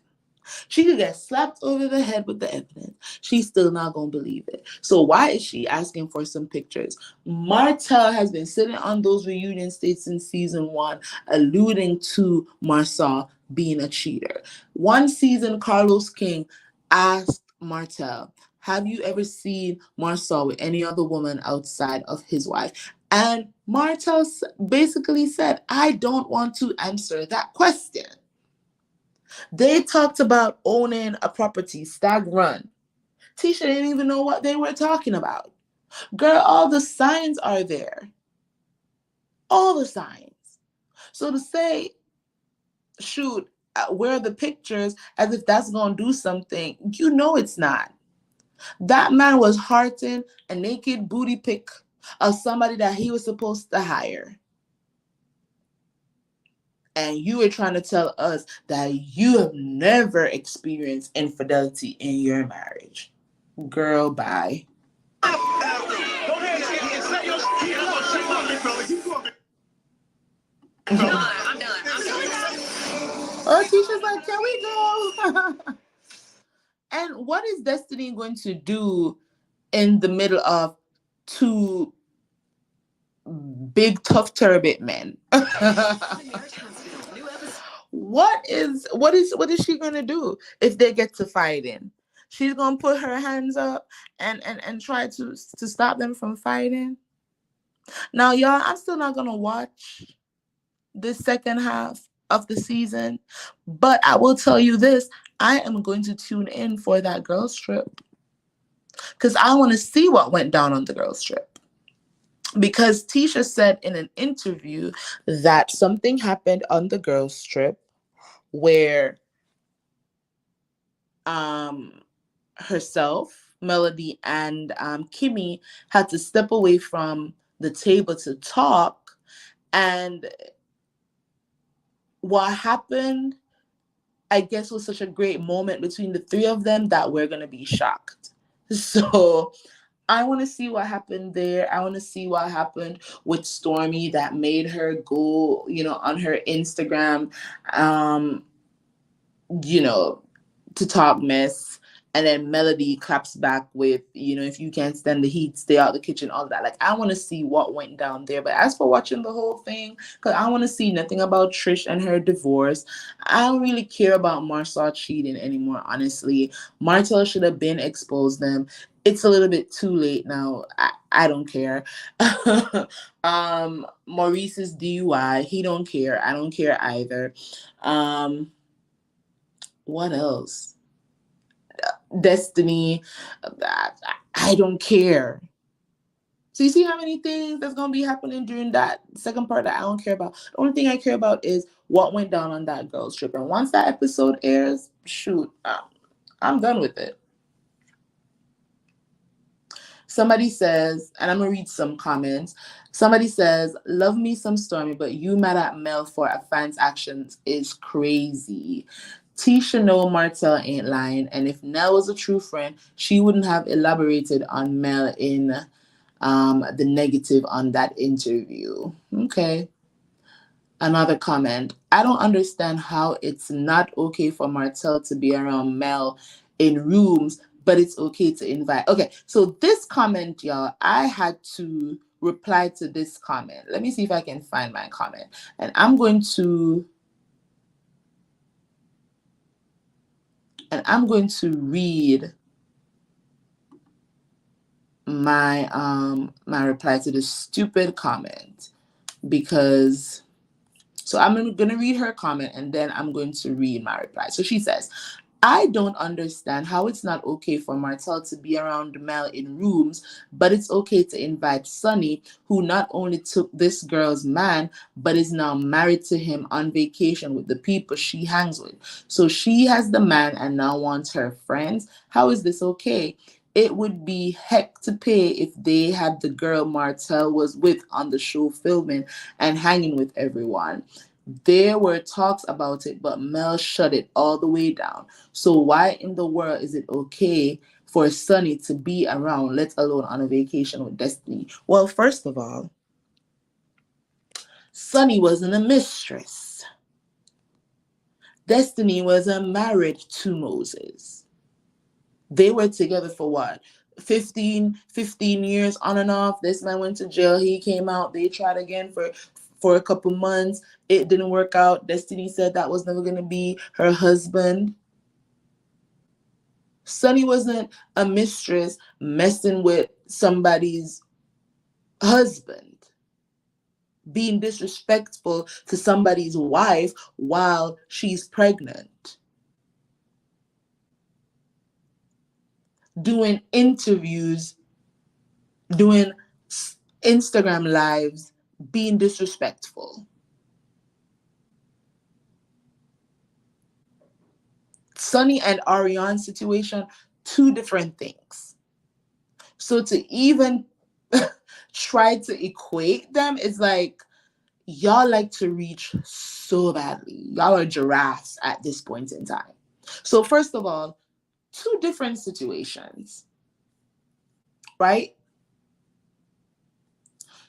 She could get slapped over the head with the evidence. She's still not going to believe it. So why is she asking for some pictures? Martel has been sitting on those reunion states since season 1, alluding to Marsau being a cheater. One season, Carlos King asked Martel, have you ever seen Marsau with any other woman outside of his wife? And Martel basically said, I don't want to answer that question. They talked about owning a property, Stag Run. Tisha didn't even know what they were talking about. Girl, all the signs are there. All the signs. So to say, shoot, where are the pictures as if that's going to do something, you know it's not. That man was hearting a naked booty pic of somebody that he was supposed to hire. And you were trying to tell us that you have never experienced infidelity in your marriage. Girl, bye. I'm done. Oh, Tisha's like, can we go? And what is Destiny going to do in the middle of two big, tough, turbid men? What is she gonna do if they get to fighting? She's gonna put her hands up and try to stop them from fighting. Now, y'all, I'm still not gonna watch this second half of the season, but I will tell you this: I am going to tune in for that girls trip because I want to see what went down on the girls trip. Because Tisha said in an interview that something happened on the girls trip where herself, Melody, and Kimmy had to step away from the table to talk. And what happened, I guess, was such a great moment between the three of them that we're going to be shocked. So I want to see what happened there. I want to see what happened with Stormy that made her go, on her Instagram, to talk mess. And then Melody claps back with, if you can't stand the heat, stay out the kitchen, all of that. Like, I want to see what went down there. But as for watching the whole thing, because I want to see nothing about Trish and her divorce. I don't really care about Marsau cheating anymore, honestly. Martel should have been exposed them. It's a little bit too late now. I don't care. Maurice's DUI, he don't care. I don't care either. What else? Destiny, I don't care. So you see how many things that's going to be happening during that second part that I don't care about. The only thing I care about is what went down on that girls trip. And once that episode airs, shoot, I'm done with it. Somebody says, and I'm going to read some comments. Somebody says, love me some Stormy, but you mad at Mel for a fan's actions is crazy. Tisha know Martel ain't lying, and if Nell was a true friend, she wouldn't have elaborated on Mel in the negative on that interview. Okay. Another comment. I don't understand how it's not okay for Martel to be around Mel in rooms, but it's okay to invite. Okay, so this comment, y'all, I had to reply to this comment. Let me see if I can find my comment. And I'm going to read my my reply to this stupid comment, because so I'm going to read her comment and then I'm going to read my reply. So she says, I don't understand how it's not okay for Martel to be around Mel in rooms, but it's okay to invite Sonny, who not only took this girl's man, but is now married to him on vacation with the people she hangs with. So she has the man and now wants her friends. How is this okay? It would be heck to pay if they had the girl Martel was with on the show filming and hanging with everyone. There were talks about it, but Mel shut it all the way down. So why in the world is it okay for Sunny to be around, let alone on a vacation with Destiny? Well, first of all, Sunny wasn't a mistress. Destiny wasn't married to Moses. They were together for what? 15 years on and off. This man went to jail. He came out. They tried again for a couple months. It didn't work out. Destiny said that was never going to be her husband. Sunny wasn't a mistress messing with somebody's husband, being disrespectful to somebody's wife while she's pregnant, doing interviews, doing Instagram lives, being disrespectful. Sunny and Ariane's situation, two different things. So to even try to equate them, it's like y'all like to reach so badly. Y'all are giraffes at this point in time. So first of all, two different situations, right?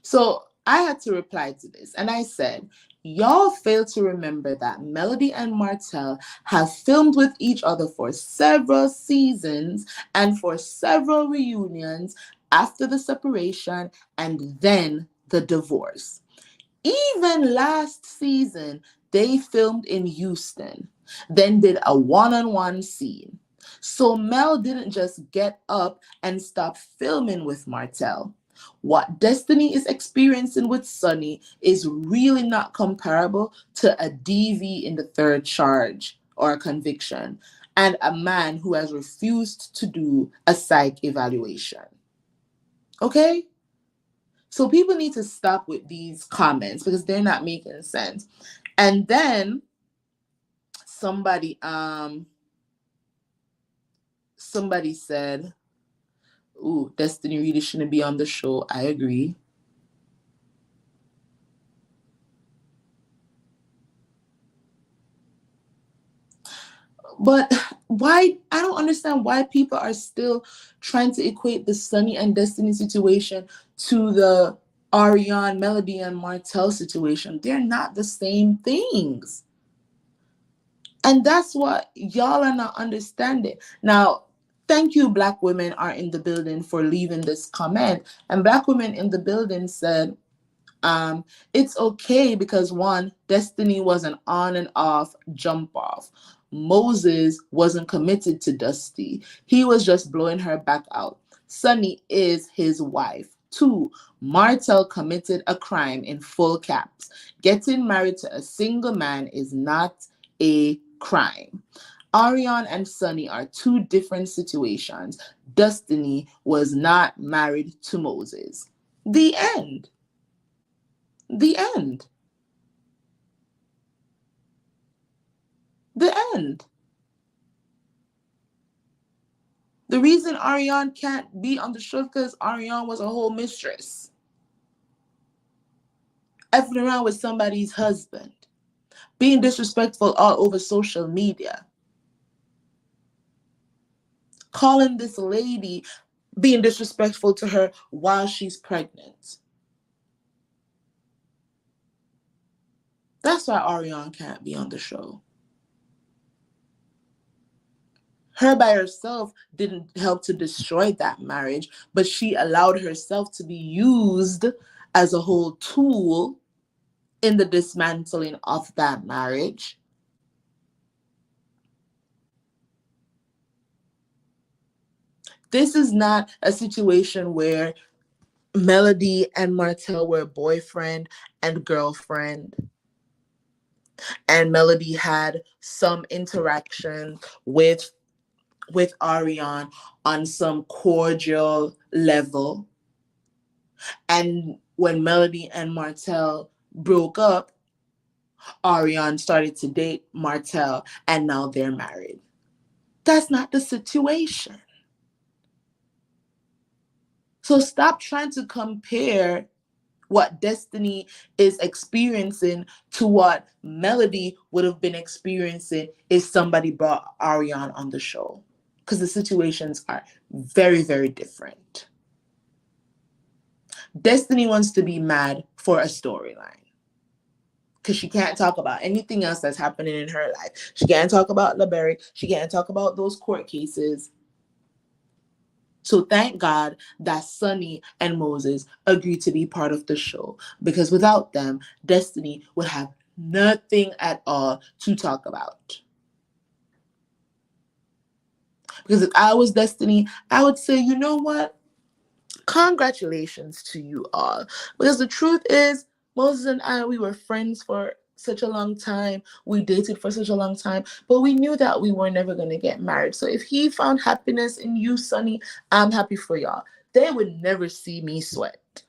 So I had to reply to this, and I said, y'all fail to remember that Melody and Martel have filmed with each other for several seasons and for several reunions after the separation and then the divorce. Even last season, they filmed in Houston, then did a one-on-one scene. So Mel didn't just get up and stop filming with Martel. What Destiny is experiencing with Sunny is really not comparable to a DV in the third charge or a conviction and a man who has refused to do a psych evaluation. Okay? So people need to stop with these comments because they're not making sense. And then somebody said, ooh, Destiny really shouldn't be on the show. I agree. But why? I don't understand why people are still trying to equate the Sunny and Destiny situation to the Ariane, Melody, and Martel situation. They're not the same things. And that's what y'all are not understanding. Now, thank you, Black women are in the building for leaving this comment. And Black women in the building said, it's okay because one, Destiny was an on and off jump off. Moses wasn't committed to Dusty. He was just blowing her back out. Sunny is his wife. Two, Martel committed a crime in full caps. Getting married to a single man is not a crime. Ariane and Sunny are two different situations. Destiny was not married to Moses. The end. The end. The end. The reason Ariane can't be on the show because Ariane was a whole mistress. Effing around with somebody's husband. Being disrespectful all over social media. Calling this lady, being disrespectful to her while she's pregnant. That's why Ariane can't be on the show. Her by herself didn't help to destroy that marriage, but she allowed herself to be used as a whole tool in the dismantling of that marriage. This is not a situation where Melody and Martel were boyfriend and girlfriend, and Melody had some interaction with Ariane on some cordial level. And when Melody and Martel broke up, Ariane started to date Martel, and now they're married. That's not the situation. So stop trying to compare what Destiny is experiencing to what Melody would have been experiencing if somebody brought Ariane on the show. because the situations are very, very different. Destiny wants to be mad for a storyline because she can't talk about anything else that's happening in her life. She can't talk about LaBerry. She can't talk about those court cases. So thank God that Sunny and Moses agreed to be part of the show, because without them, Destiny would have nothing at all to talk about. Because if I was Destiny, I would say, you know what? Congratulations to you all. Because the truth is, Moses and I, we were friends for such a long time. We dated for such a long time. But we knew that we were never going to get married. So if he found happiness in you, Sonny, I'm happy for y'all. They would never see me sweat.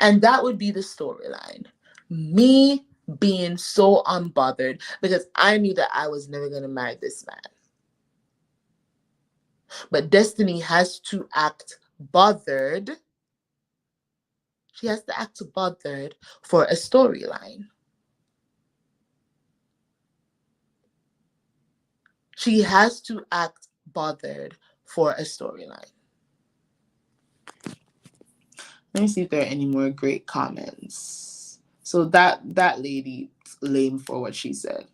And that would be the storyline. Me being so unbothered because I knew that I was never going to marry this man. But Destiny has to act bothered. She has to act bothered for a storyline. She has to act bothered for a storyline. Let me see if there are any more great comments. So that lady lame for what she said.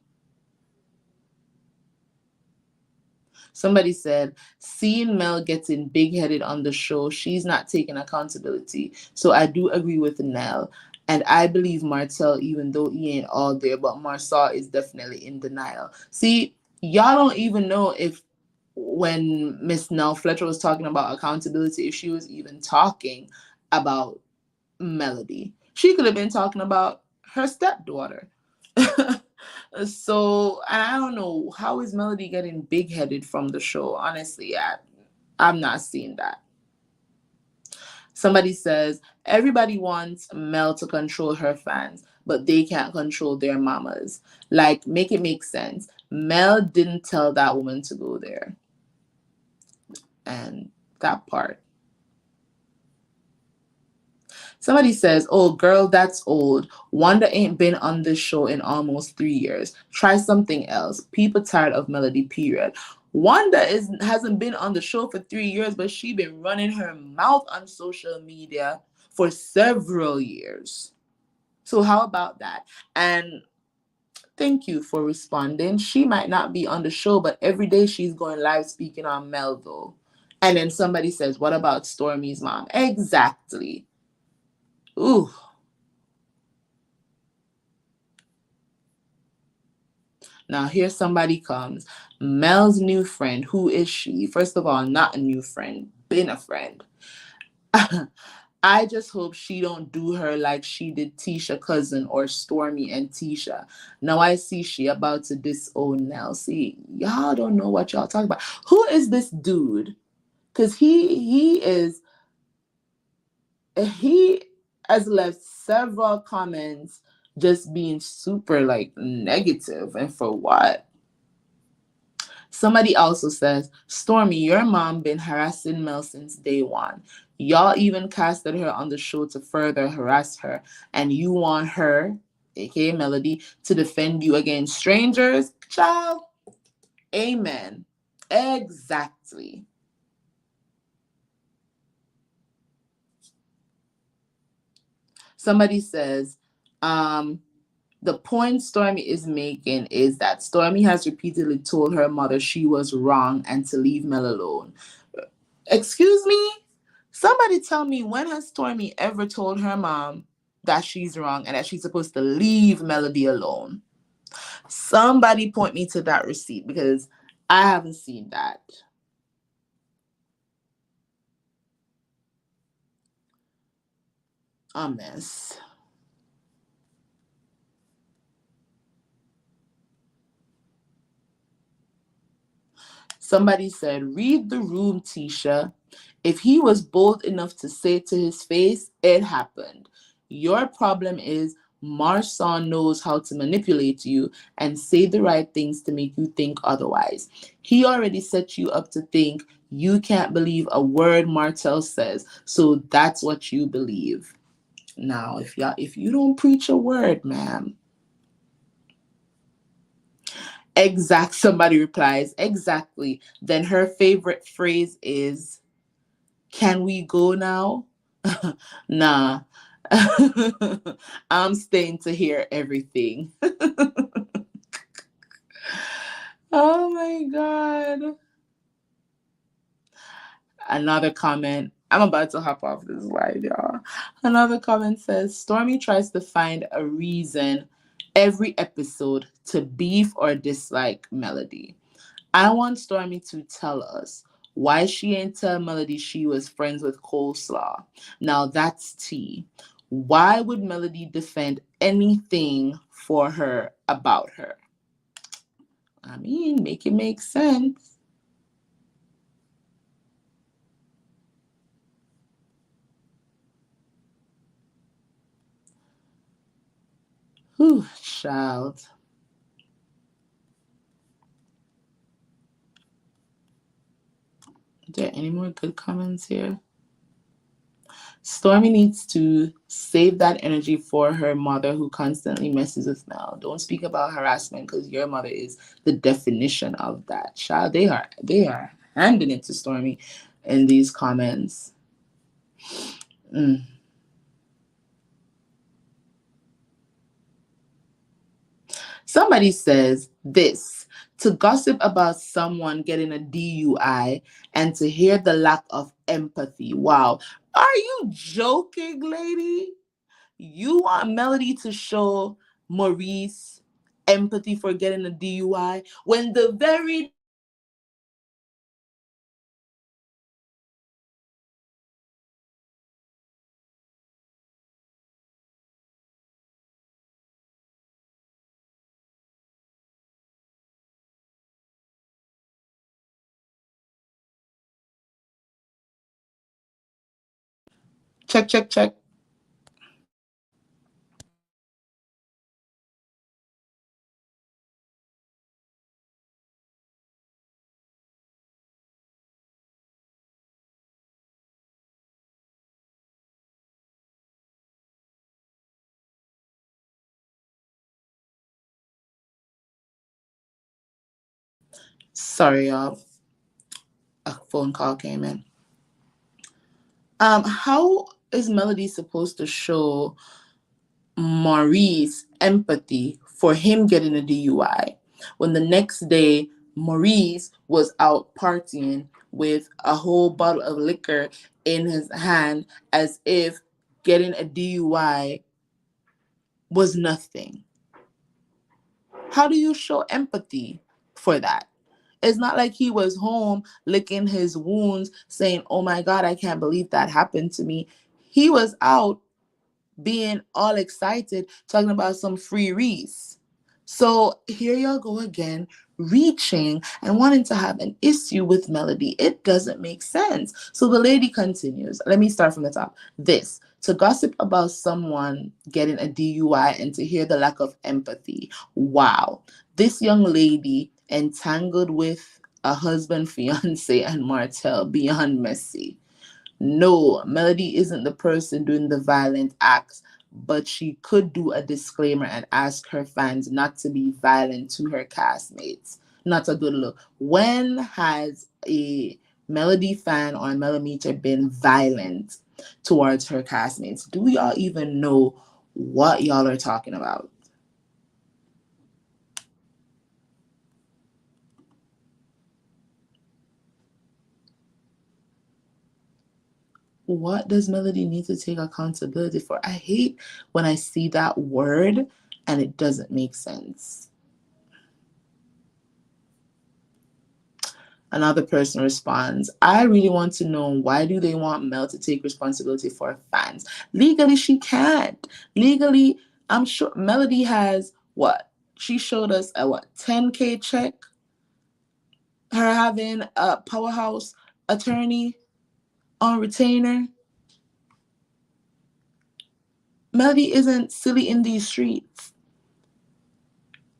Somebody said, seeing Mel getting big-headed on the show, she's not taking accountability. So I do agree with Nell. And I believe Martel, even though he ain't all there, but Marsaw is definitely in denial. See, y'all don't even know if when Miss Nell Fletcher was talking about accountability, if she was even talking about Melody. She could have been talking about her stepdaughter. So, and I don't know, how is Melody getting big-headed from the show? Honestly, I'm not seeing that. Somebody says, everybody wants Mel to control her fans, but they can't control their mamas. Like, make it make sense. Mel didn't tell that woman to go there. And that part. Somebody says, oh, girl, that's old. Wanda ain't been on this show in almost 3 years. Try something else. People tired of Melody, period. Wanda hasn't been on the show for 3 years, but she been running her mouth on social media for several years. So how about that? And thank you for responding. She might not be on the show, but every day she's going live speaking on Mel, though. And then somebody says, what about Stormy's mom? Exactly. Ooh. Now here somebody comes. Mel's new friend. Who is she? First of all, not a new friend. Been a friend. I just hope she don't do her like she did Tisha Cousin or Stormy and Tisha. Now I see she about to disown Nell. See, y'all don't know what y'all talking about. Who is this dude? Because he has left several comments just being super like negative, and for what? Somebody also says, Stormy, your mom been harassing Mel since day one. Y'all even casted her on the show to further harass her, and you want her, aka Melody, to defend you against strangers? Child, amen. Exactly. Somebody says, the point Stormy is making is that Stormy has repeatedly told her mother she was wrong and to leave Mel alone. Excuse me? Somebody tell me, when has Stormy ever told her mom that she's wrong and that she's supposed to leave Melody alone? Somebody point me to that receipt, because I haven't seen that. A mess. Somebody said, read the room, Tisha. If he was bold enough to say to his face, it happened. Your problem is Marsan knows how to manipulate you and say the right things to make you think otherwise. He already set you up to think you can't believe a word Martel says, so that's what you believe. Now, if you don't preach a word, ma'am, Exact. Somebody replies, exactly. Then her favorite phrase is, can we go now? Nah. I'm staying to hear everything. Oh my God. Another comment. I'm about to hop off this live, y'all. Another comment says Stormy tries to find a reason every episode to beef or dislike Melody. I want Stormy to tell us why she ain't tell Melody she was friends with Coleslaw. Now that's tea. Why would Melody defend anything for her about her? I mean, make it make sense. Whew, child. Are there any more good comments here? Stormy needs to save that energy for her mother who constantly messes with Mel. Don't speak about harassment because your mother is the definition of that. Child, they are handing it to Stormy in these comments. Mm. Somebody says this to gossip about someone getting a DUI and to hear the lack of empathy. Wow. Are you joking, lady? You want Melody to show Maurice empathy for getting a DUI when the very check, check, check. Sorry, y'all. A phone call came in. How is Melody supposed to show Maurice empathy for him getting a DUI when the next day Maurice was out partying with a whole bottle of liquor in his hand as if getting a DUI was nothing? How do you show empathy for that? It's not like he was home licking his wounds saying, oh my God, I can't believe that happened to me. He was out being all excited, talking about some free Reese. So here y'all go again, reaching and wanting to have an issue with Melody. It doesn't make sense. So the lady continues. Let me start from the top. This, to gossip about someone getting a DUI and to hear the lack of empathy. Wow. This young lady entangled with a husband, fiance, and Martel beyond messy. No, Melody isn't the person doing the violent acts, but she could do a disclaimer and ask her fans not to be violent to her castmates. Not a good look. When has a Melody fan or a Millimeter been violent towards her castmates? Do y'all even know what y'all are talking about? What does Melody need to take accountability for? I hate when I see that word and it doesn't make sense. Another person responds, I really want to know why do they want Mel to take responsibility for fans? Legally, she can't. Legally, I'm sure Melody has what? She showed us a what? 10K check? Her having a powerhouse attorney on retainer? Melody isn't silly in these streets.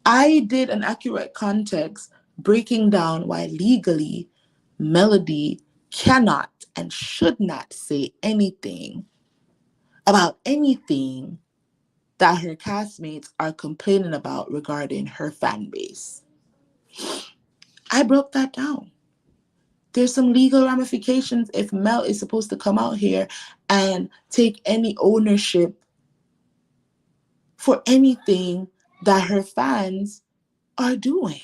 I did an accurate context breaking down why legally Melody cannot and should not say anything about anything that her castmates are complaining about regarding her fan base. I broke that down. There's some legal ramifications if Mel is supposed to come out here and take any ownership for anything that her fans are doing.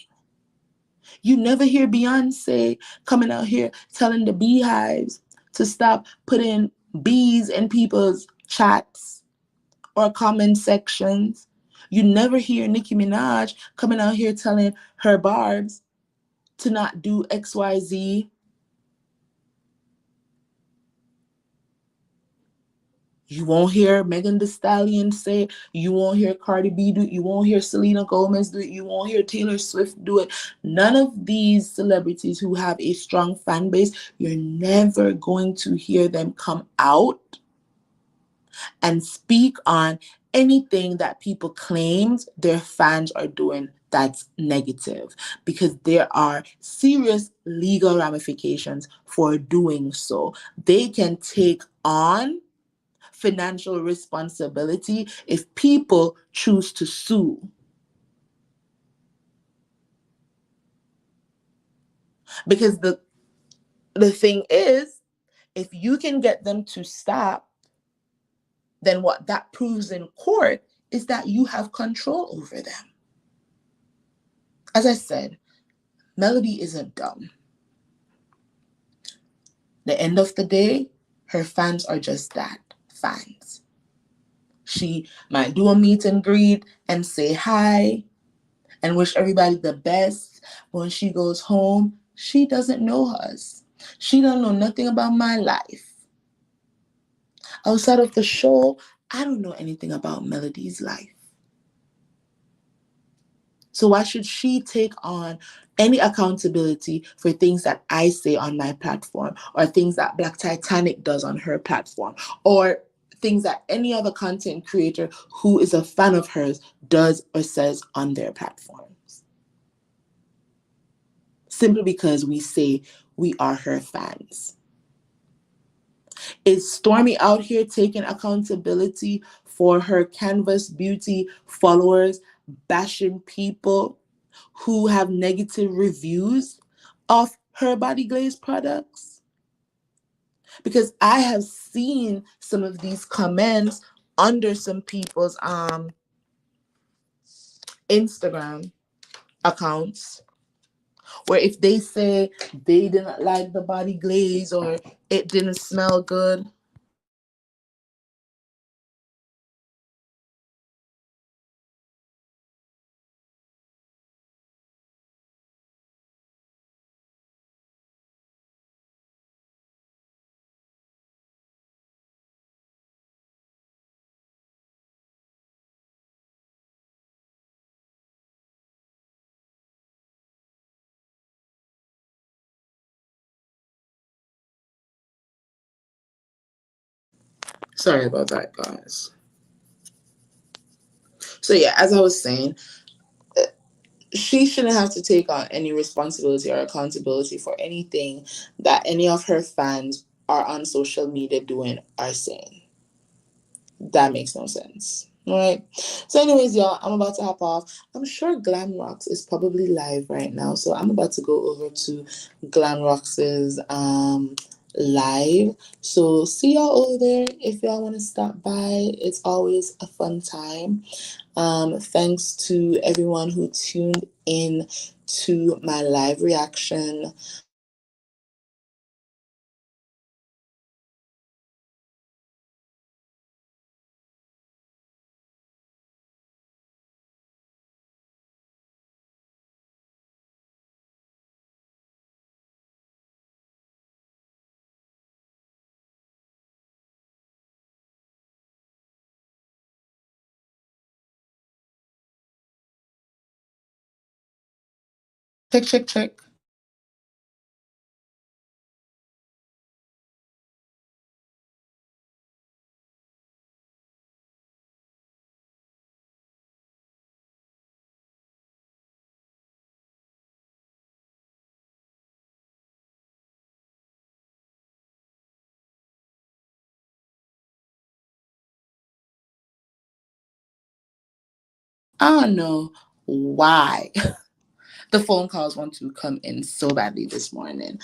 You never hear Beyonce coming out here telling the beehives to stop putting bees in people's chats or comment sections. You never hear Nicki Minaj coming out here telling her barbs to not do XYZ. You won't hear Megan Thee Stallion say, you won't hear Cardi B do it, you won't hear Selena Gomez do it, you won't hear Taylor Swift do it. None of these celebrities who have a strong fan base, you're never going to hear them come out and speak on anything that people claimed their fans are doing that's negative, because there are serious legal ramifications for doing so. They can take on financial responsibility if people choose to sue. Because the thing is, if you can get them to stop, then what that proves in court is that you have control over them. As I said, Melody isn't dumb. The end of the day, her fans are just that, fans. She might do a meet and greet and say hi and wish everybody the best. But when she goes home, she doesn't know us. She don't know nothing about my life. Outside of the show, I don't know anything about Melody's life. So why should she take on any accountability for things that I say on my platform, or things that Black Titanic does on her platform, or things that any other content creator who is a fan of hers does or says on their platforms? Simply because we say we are her fans. Is Stormy out here taking accountability for her Canvas Beauty followers bashing people who have negative reviews of her body glaze products? Because I have seen some of these comments under some people's Instagram accounts, where if they say they didn't like the body glaze or it didn't smell good, sorry about that, guys. So yeah, as I was saying, she shouldn't have to take on any responsibility or accountability for anything that any of her fans are on social media doing or saying. That makes no sense. All right. So, anyways, y'all, I'm about to hop off. I'm sure Glam Rocks is probably live right now. So I'm about to go over to Glam Rocks' live. So see y'all over there if y'all want to stop by. It's always a fun time. Thanks to everyone who tuned in to my live reaction. Check, check, check. I don't know why the phone calls want to come in so badly this morning.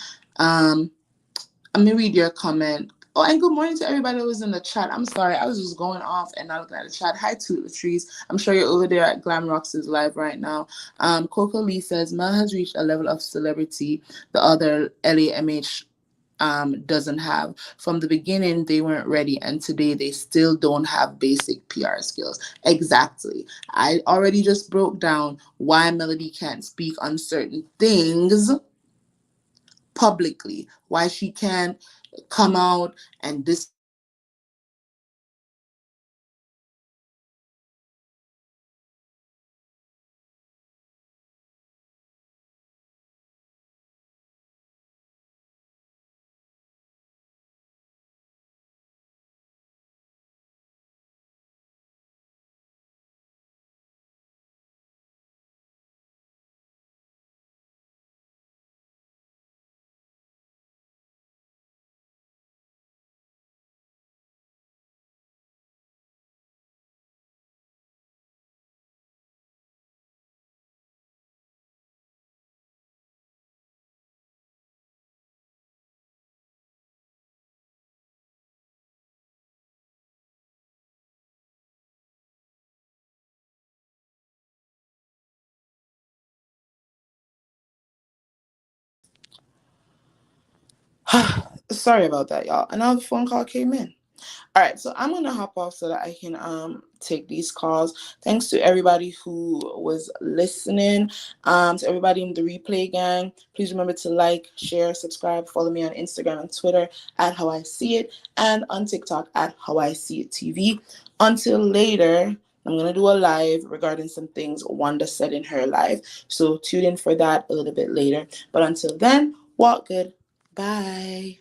I'm gonna read your comment. Oh, and good morning to everybody who was in the chat. I'm sorry, I was just going off and not looking at the chat. Hi to Latrice. I'm sure you're over there at Glam Rocks' live right now. Coco Lee says Mel has reached a level of celebrity the other LAMH doesn't have. From the beginning, they weren't ready, and today they still don't have basic PR skills. Exactly. I already just broke down why Melody can't speak on certain things publicly, why she can't come out and discuss certain things publicly, why she can't Sorry about that, y'all. Another phone call came in. All right, so I'm gonna hop off so that I can take these calls. Thanks to everybody who was listening. To everybody in the replay gang, please remember to like, share, subscribe, follow me on Instagram and Twitter at How I See It, and on TikTok at How I See It TV. Until later, I'm gonna do a live regarding some things Wanda said in her live. So tune in for that a little bit later. But until then, walk good. Bye.